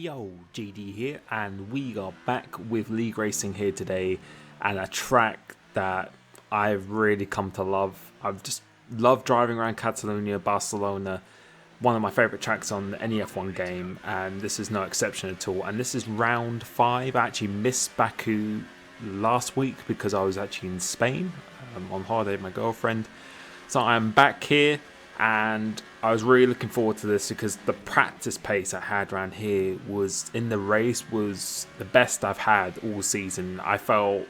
Yo, JD here, and we are back with League Racing here today, and a track that I've really come to love. I've just loved driving around Catalonia, Barcelona, one of my favourite tracks on any F1 game, and this is no exception at all. And this is round 5. I actually missed Baku last week because I was actually in Spain on holiday with my girlfriend. So I'm back here, and I was really looking forward to this because the practice pace I had around here was in the race was the best I've had all season. I felt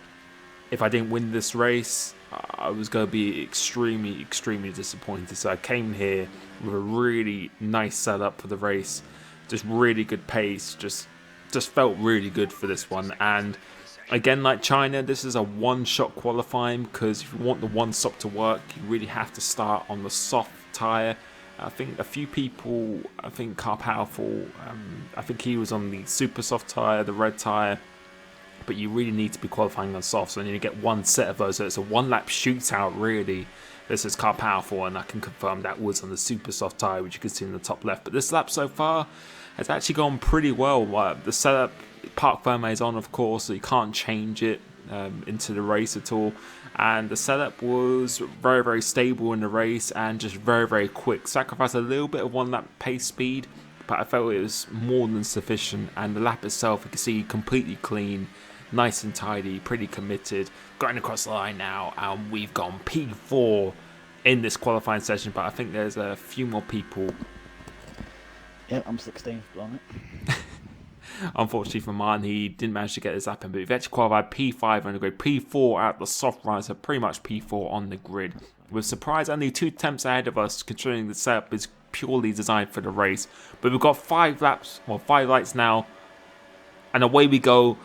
if I didn't win this race, I was going to be extremely disappointed. So I came here with a really nice setup for the race, just really good pace, just felt really good for this one. And again, like China, this is a one-shot qualifying because if you want the one stop to work, you really have to start on the soft tyre. I think a few people, Car Powerful, I think he was on the super soft tyre, the red tyre, but you really need to be qualifying on soft, so you need to get one set of those. So it's a one-lap shootout, really. This is Car Powerful, and I can confirm that was on the super soft tyre, which you can see in the top left. But this lap so far has actually gone pretty well. The setup, Parc Fermé is on, of course, so you can't change it into the race at all. And the setup was very stable in the race and just very quick. Sacrificed a little bit of one lap pace speed, but I felt it was more than sufficient. And the lap itself, you can see completely clean, nice and tidy, pretty committed. Going across the line now, and we've gone P4 in this qualifying session, but I think there's a few more people. Yeah, I'm 16th on it. Unfortunately for Martin, he didn't manage to get his lap in, but we've actually qualified P5 on the grid, P4 at the soft run, so pretty much P4 on the grid. With surprise, only 2 attempts ahead of us, considering the setup is purely designed for the race. But we've got 5 lights now, and away we go.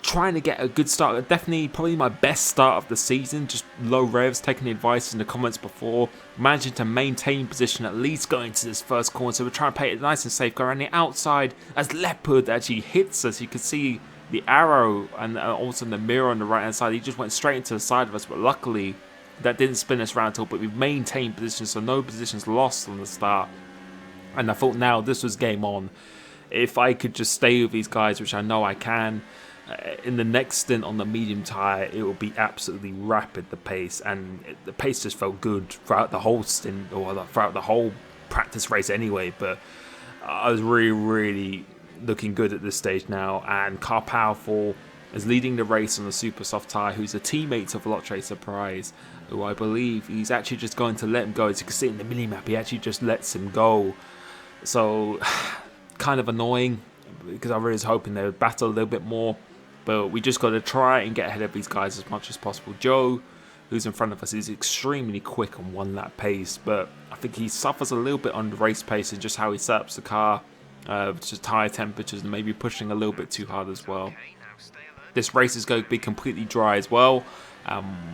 Trying to get a good start, definitely probably my best start of the season, just low revs, taking the advice in the comments before, managing to maintain position at least going to this first corner, so we're trying to play it nice and safe, go around the outside as Leopard actually hits us. You can see the arrow and also the mirror on the right hand side, he just went straight into the side of us, but luckily that didn't spin us around at all, but we've maintained position, so no positions lost on the start. And I thought now this was game on. If I could just stay with these guys, which I know I can, in the next stint on the medium tyre, it will be absolutely rapid, the pace, and the pace just felt good throughout the whole stint, or throughout the whole practice race anyway, but I was really looking good at this stage now, and Car Powerful is leading the race on the super soft tyre, who's a teammate of Veloce Surprise, who I believe he's actually just going to let him go. As you can see in the mini-map, he actually just lets him go, so kind of annoying, because I really was hoping they would battle a little bit more. But we just got to try and get ahead of these guys as much as possible. Joe, who's in front of us, is extremely quick on one lap pace, but I think he suffers a little bit on the race pace and just how he sets up the car, just tyre temperatures and maybe pushing a little bit too hard as well. This race is going to be completely dry as well,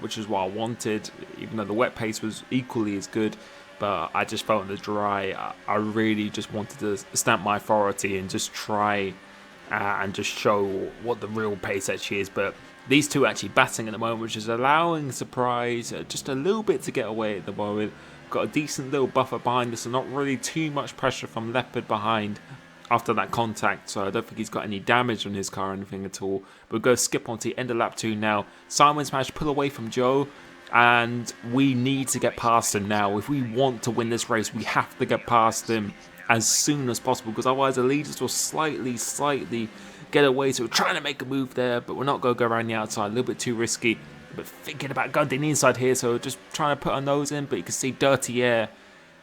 which is what I wanted, even though the wet pace was equally as good. But I just felt in the dry, I really just wanted to stamp my authority and just try and just show what the real pace actually is. But these two are actually batting at the moment, which is allowing Surprise just a little bit to get away at the moment. Got a decent little buffer behind us, and not really too much pressure from Leopard behind after that contact, so I don't think he's got any damage on his car or anything at all. But we'll go skip on to the end of lap 2 now. Simon's managed to pull away from Joe, and we need to get past him now. If we want to win this race, we have to get past him as soon as possible, because otherwise the leaders will slightly get away. So we're trying to make a move there, but we're not going to go around the outside, a little bit too risky. But thinking about going down the inside here, so just trying to put our nose in, but you can see dirty air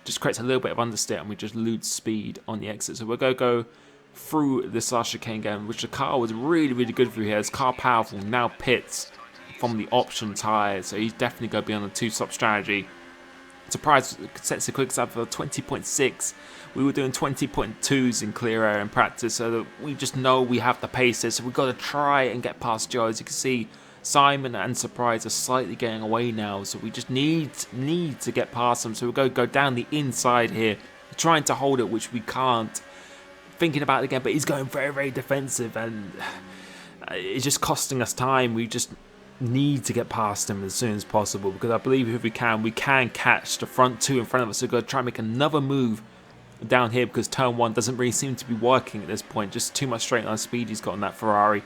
just creates a little bit of understeer, and we just lose speed on the exit. So we're going to go through this last chicane again, which the car was really good through here. As Car Powerful now pits from the option tyre, so he's definitely going to be on a 2-stop strategy. Surprise sets the quick start for 20.6. We were doing 20.2s in clear air in practice, so that we just know we have the paces. So we've got to try and get past Joe. As you can see, Simon and Surprise are slightly getting away now, so we just need to get past them. So we're going to go down the inside here, trying to hold it, which we can't. Thinking about it again, but he's going very defensive, and it's just costing us time. We just need to get past him as soon as possible, because I believe if we can catch the front two in front of us. So we're going to try and make another move down here because turn 1 doesn't really seem to be working at this point. Just too much straight line speed he's got on that Ferrari.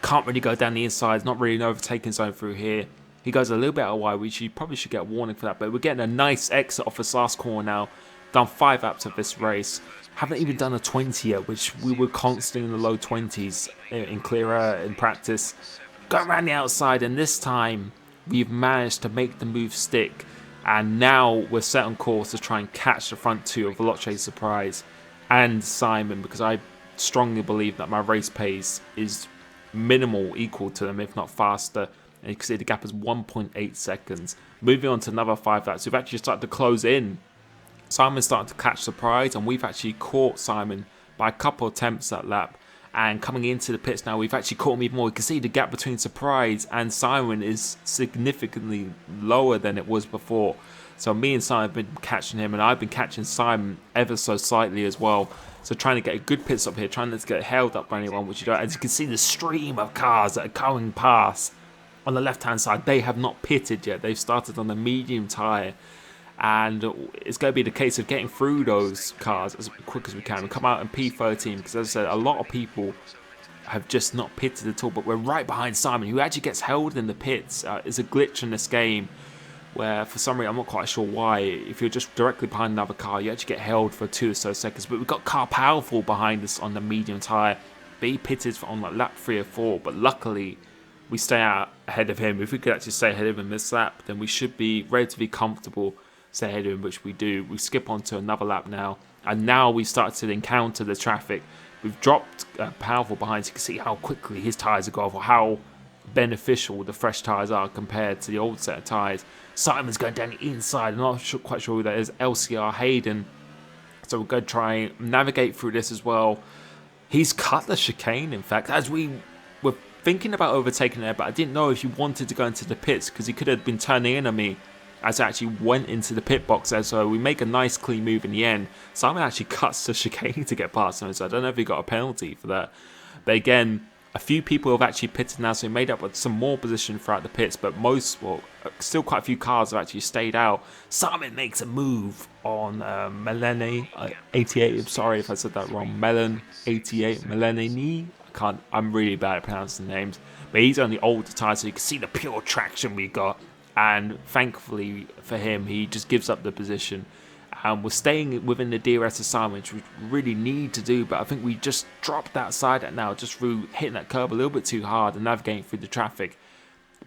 Can't really go down the inside. Not really an overtaking zone through here. He goes a little bit out wide, which you probably should get a warning for that. But we're getting a nice exit off this last corner now. Done 5 laps of this race. Haven't even done a 20 yet, which we were constantly in the low 20s in clear air in practice. Going around the outside, and this time we've managed to make the move stick. And now we're set on course to try and catch the front 2 of Veloce Surprise and Simon, because I strongly believe that my race pace is minimal equal to them, if not faster. And you can see the gap is 1.8 seconds. Moving on to another 5 laps, we've actually started to close in. Simon's starting to catch Surprise, and we've actually caught Simon by a couple of attempts that lap. And coming into the pits now, we've actually caught him even more. You can see the gap between Surprise and Simon is significantly lower than it was before. So me and Simon have been catching him, and I've been catching Simon ever so slightly as well. So trying to get a good pit stop here, trying not to get held up by anyone, which you don't. As you can see, the stream of cars that are going past on the left-hand side, they have not pitted yet. They've started on the medium tyre. And it's going to be the case of getting through those cars as quick as we can and come out in P13, because as I said, a lot of people have just not pitted at all, but we're right behind Simon, who actually gets held in the pits. It's a glitch in this game where for some reason, I'm not quite sure why, if you're just directly behind another car, you actually get held for 2 or so seconds. But we've got Car Powerful behind us on the medium tyre, but he pitted on like lap 3 or 4, but luckily we stay out ahead of him. If we could actually stay ahead of him this lap, then we should be relatively comfortable stay ahead of him, which we do. We skip on to another lap now, and now we start to encounter the traffic. We've dropped Powerful behind, so you can see how quickly his tyres go off, or how beneficial the fresh tyres are compared to the old set of tyres. Simon's going down the inside. I'm not quite sure who that is. LCR Hayden. So we're going to try and navigate through this as well. He's cut the chicane, in fact, as we were thinking about overtaking there, but I didn't know if he wanted to go into the pits, because he could have been turning in on me as I actually went into the pit box there. So we make a nice clean move in the end. Simon actually cuts the chicane to get past him, so I don't know if he got a penalty for that. But again, a few people have actually pitted now, so we made up with some more position throughout the pits, but still quite a few cars have actually stayed out. Simon makes a move on Melanie 88. I'm sorry if I said that wrong. Melon 88. Melanie. I'm really bad at pronouncing names, but he's on the older tyres, so you can see the pure traction we got. And thankfully for him, he just gives up the position. And we're staying within the DRS assignment, which we really need to do. But I think we just dropped that side now, just through hitting that curb a little bit too hard and navigating through the traffic.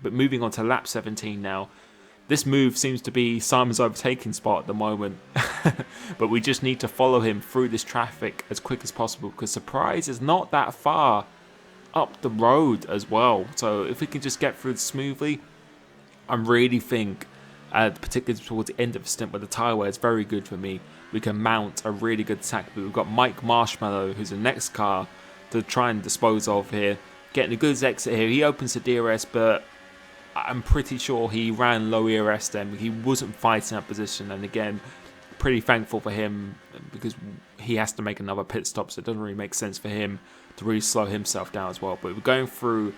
But moving on to lap 17 now. This move seems to be Simon's overtaking spot at the moment. But we just need to follow him through this traffic as quick as possible, because Surprise is not that far up the road as well. So if we can just get through smoothly, I really think, particularly towards the end of the stint where the tyre wear is very good for me, we can mount a really good attack. But we've got Mike Marshmallow, who's the next car to try and dispose of here. Getting a good exit here. He opens the DRS, but I'm pretty sure he ran low ERS then. He wasn't fighting that position. And again, pretty thankful for him, because he has to make another pit stop, so it doesn't really make sense for him to really slow himself down as well. But we're going through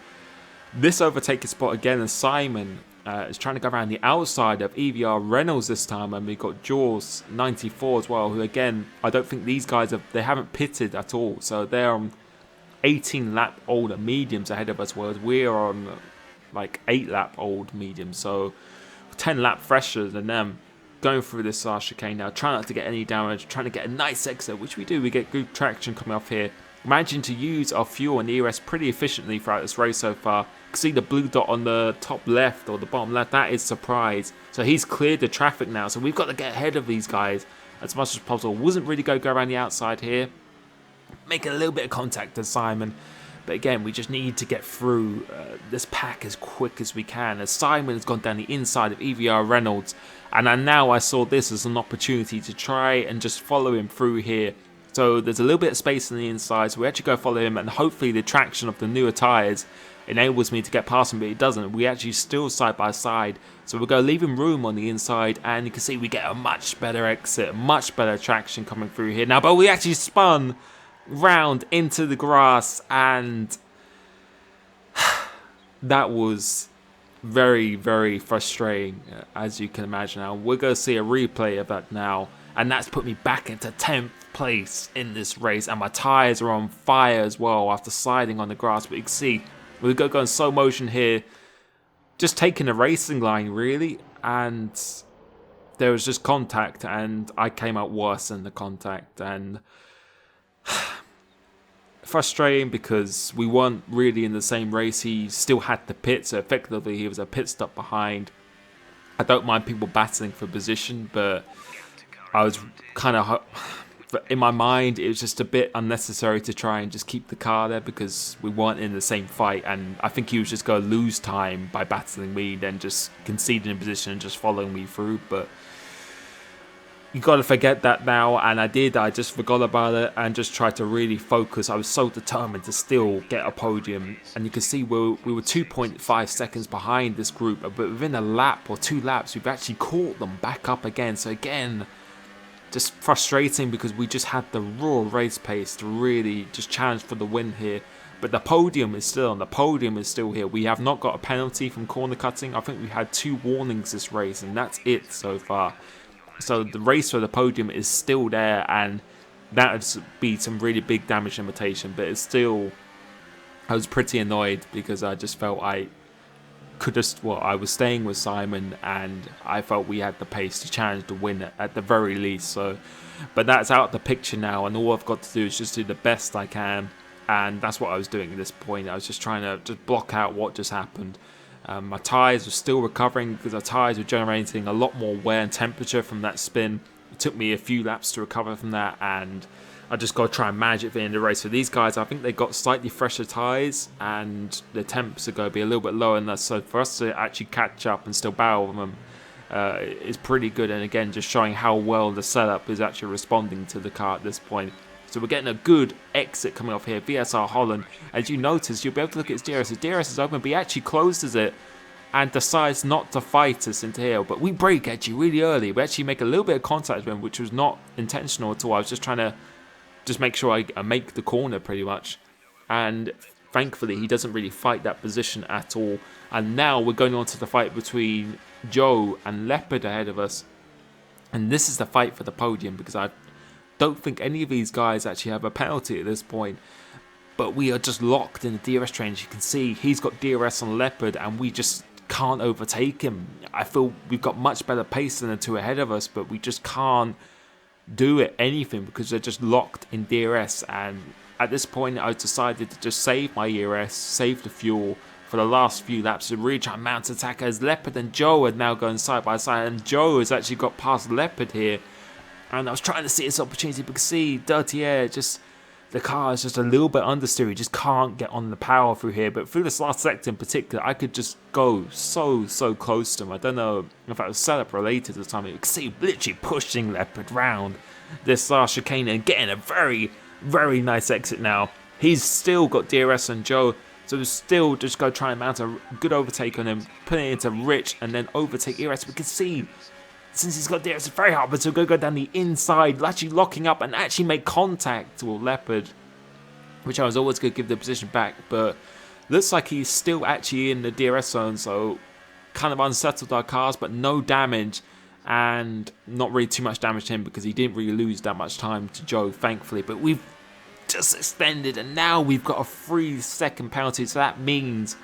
this overtaking spot again, and Simon is trying to go around the outside of EVR Reynolds this time, and we've got Jaws 94 as well, who again, I don't think these guys they haven't pitted at all, so they're on 18 lap older mediums ahead of us, whereas we're on like 8 lap old mediums, so 10 lap fresher than them. Going through this chicane now, trying not to get any damage, trying to get a nice exit, which we do. We get good traction coming off here. Managing to use our fuel and ERS pretty efficiently throughout this race so far. You can see the blue dot on the top left or the bottom left. That is Surprise. So he's cleared the traffic now. So we've got to get ahead of these guys as much as possible. Wasn't really going to go around the outside here. Making a little bit of contact to Simon. But again, we just need to get through this pack as quick as we can, as Simon has gone down the inside of EVR Reynolds. And now I saw this as an opportunity to try and just follow him through here. So there's a little bit of space on the inside, so we actually go follow him, and hopefully the traction of the newer tyres enables me to get past him, but it doesn't. We actually still side by side, so we're going to leave him room on the inside, and you can see we get a much better exit, much better traction coming through here now. But we actually spun round into the grass, and that was very, very frustrating, as you can imagine. Now we're going to see a replay of that now, And that's put me back into 10th place in this race. And my tyres are on fire as well after sliding on the grass. But you can see, we're going to go in slow motion here. Just taking a racing line, really. And there was just contact. And I came out worse than the contact. And frustrating because we weren't really in the same race. He still had the pit. So effectively, he was a pit stop behind. I don't mind people battling for position, but I was kind of, in my mind, it was just a bit unnecessary to try and just keep the car there because we weren't in the same fight. And I think he was just going to lose time by battling me, then just conceding in position and just following me through. But you got to forget that now. And I did. I just forgot about it and just tried to really focus. I was so determined to still get a podium. And you can see we were 2.5 seconds behind this group. But within a lap or 2 laps, we've actually caught them back up again. So again, just frustrating because we just had the raw race pace to really just challenge for the win here. But the podium is still on. The podium is still here. We have not got a penalty from corner cutting. I think we had 2 warnings this race, and that's it so far. So the race for the podium is still there, and that would be some really big damage limitation. But it's still, I was pretty annoyed because I just felt I could just, well, I was staying with Simon and I felt we had the pace to challenge the win at the very least. So, but that's out of the picture now, and all I've got to do is just do the best I can, and that's what I was doing at this point. I was just trying to just block out what just happened. My tyres were still recovering because our tyres were generating a lot more wear and temperature from that spin. It took me a few laps to recover from that, and I just got to try and manage it for the end of the race. For these guys, I think they got slightly fresher tyres and the temps are going to be a little bit lower than us. So for us to actually catch up and still battle them is pretty good. And again, just showing how well the setup is actually responding to the car at this point. So we're getting a good exit coming off here. VSR Holland. As you notice, you'll be able to look at his DRS. His DRS is open, but he actually closes it and decides not to fight us into here. But we brake actually really early. We actually make a little bit of contact with him, which was not intentional at all. I was just trying to just make sure I make the corner pretty much. And thankfully, he doesn't really fight that position at all. And now we're going on to the fight between Joe and Leopard ahead of us. And this is the fight for the podium because I don't think any of these guys actually have a penalty at this point. But we are just locked in the DRS train. As you can see, he's got DRS on Leopard and we just can't overtake him. I feel we've got much better pace than the 2 ahead of us, but we just can't do anything because they're just locked in DRS. And at this point, I decided to just save my ERS, save the fuel for the last few laps to really try and mount attack as Leopard and Joe are now going side by side. And Joe has actually got past Leopard here. And I was trying to see this opportunity, but see, Dirty Air, just the car is just a little bit understeer. You just can't get on the power through here. But through this last sector in particular, I could just go so close to him. I don't know if that was setup related at the time. You can see literally pushing Leopard round this last chicane and getting a very nice exit now. He's still got DRS on Joe, so we'll still just go try and mount a good overtake on him, put it into Rich, and then overtake ERS. We can see, since he's got DRS, it's very hard, but to go down the inside, actually locking up and actually make contact with Leopard, which I was always going to give the position back, but looks like he's still actually in the DRS zone, so kind of unsettled our cars, but no damage, and not really too much damage to him because he didn't really lose that much time to Joe, thankfully. But we've just extended, and now we've got a 3-second penalty, so that means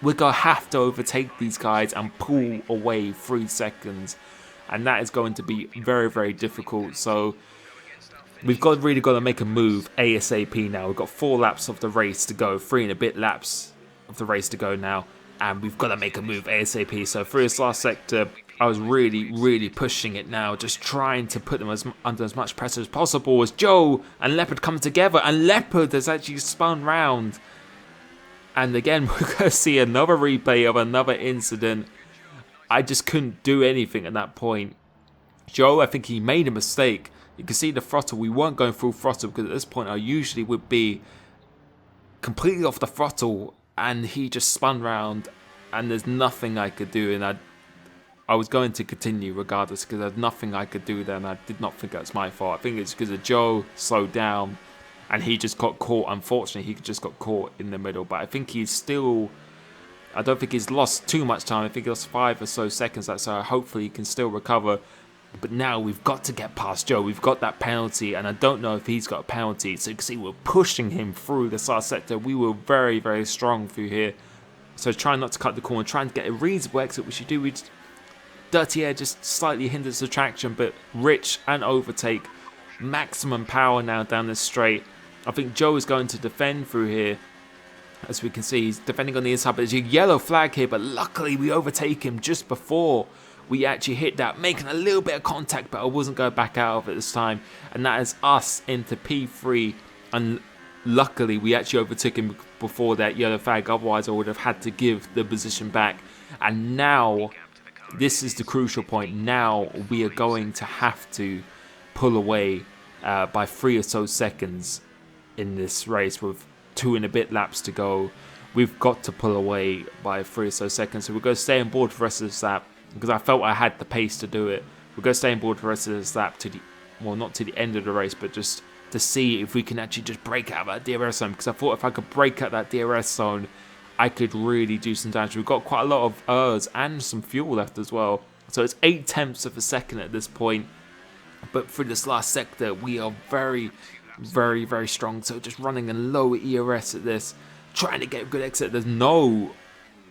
we're going to have to overtake these guys and pull away 3 seconds. And that is going to be very difficult. So we've really got to make a move ASAP now. We've got 4 laps of the race to go, 3 and a bit laps of the race to go now. And we've got to make a move ASAP. So through this last sector, I was really pushing it now. Just trying to put them under as much pressure as possible as Joe and Leopard come together. And Leopard has actually spun round. And again, we're going to see another replay of another incident. I just couldn't do anything at that point. Joe, I think he made a mistake. You can see the throttle. We weren't going full throttle because at this point I usually would be completely off the throttle, and he just spun round and there's nothing I could do, and I was going to continue regardless because there's nothing I could do there, and I did not think that's my fault. I think it's because of Joe slowed down and he just got caught. Unfortunately, he just got caught in the middle, but I think he's still... I don't think he's lost too much time. I think he lost 5 or so seconds. So hopefully he can still recover. But now we've got to get past Joe. We've got that penalty, and I don't know if he's got a penalty. So you can see we're pushing him through this last sector. We were very, very strong through here. So trying not to cut the corner, trying to get a reasonable exit, which you do. Dirty Air just slightly hinders the traction, but Rich and overtake. Maximum power now down this straight. I think Joe is going to defend through here. As we can see, he's defending on the inside, but there's a yellow flag here. But luckily, we overtake him just before we actually hit that, making a little bit of contact, but I wasn't going back out of it this time. And that is us into P3. And luckily, we actually overtook him before that yellow flag. Otherwise, I would have had to give the position back. And now, this is the crucial point. Now, we are going to have to pull away by 3 or so seconds in this race with 2 and a bit laps to go. We've got to pull away by 3 or so seconds. So we're going to stay on board for the rest of this lap because I felt I had the pace to do it. We're going to stay on board for the rest of this lap to the, well, not to the end of the race, but just to see if we can actually just break out that DRS zone. Because I thought if I could break out that DRS zone, I could really do some damage. We've got quite a lot of ERS and some fuel left as well. So it's 0.8 of a second at this point. But for this last sector, we are very, very, very strong. So just running a low ERS at this, trying to get a good exit. There's no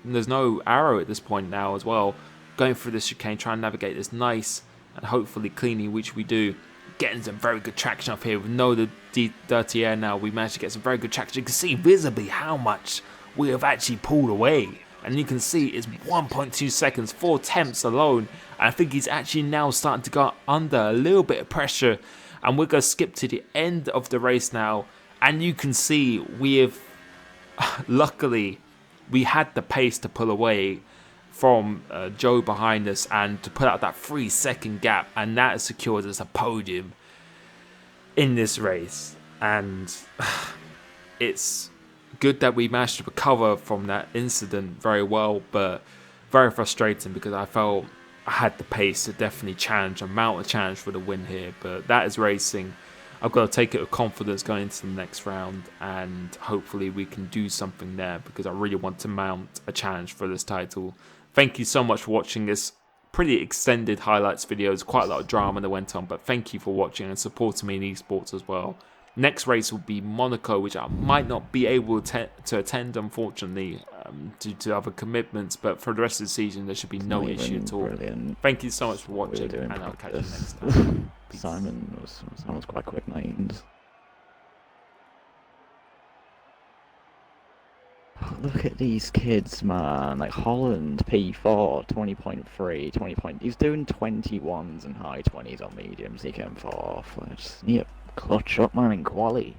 arrow at this point now as well. Going through this chicane, trying to navigate this nice and hopefully cleanly, which we do. Getting some very good traction up here. With no dirty air now, we managed to get some very good traction. You can see visibly how much we have actually pulled away. And you can see it's 1.2 seconds, 4 tenths alone. And I think he's actually now starting to go under a little bit of pressure. And we're going to skip to the end of the race now. And you can see we have, luckily, we had the pace to pull away from Joe behind us and to put out that 3-second gap. And that has secured us a podium in this race. And it's good that we managed to recover from that incident very well, but very frustrating because I felt I had the pace to definitely challenge and mount a challenge for the win here. But that is racing. I've got to take it with confidence going into the next round, and hopefully we can do something there because I really want to mount a challenge for this title. Thank you so much for watching this pretty extended highlights video. There's quite a lot of drama that went on, but thank you for watching and supporting me in esports as well. Next race will be Monaco, which I might not be able to attend, unfortunately, due to other commitments. But for the rest of the season, there should be no issue at all. Brilliant. Thank you so much for watching, and I'll catch you next time. Simon was quite quick names. Look at these kids, man. Like Holland, P4, 20.3, 20 point. He's doing 21s and high 20s on mediums. He came fourth. Just need to clutch up, man, in quali.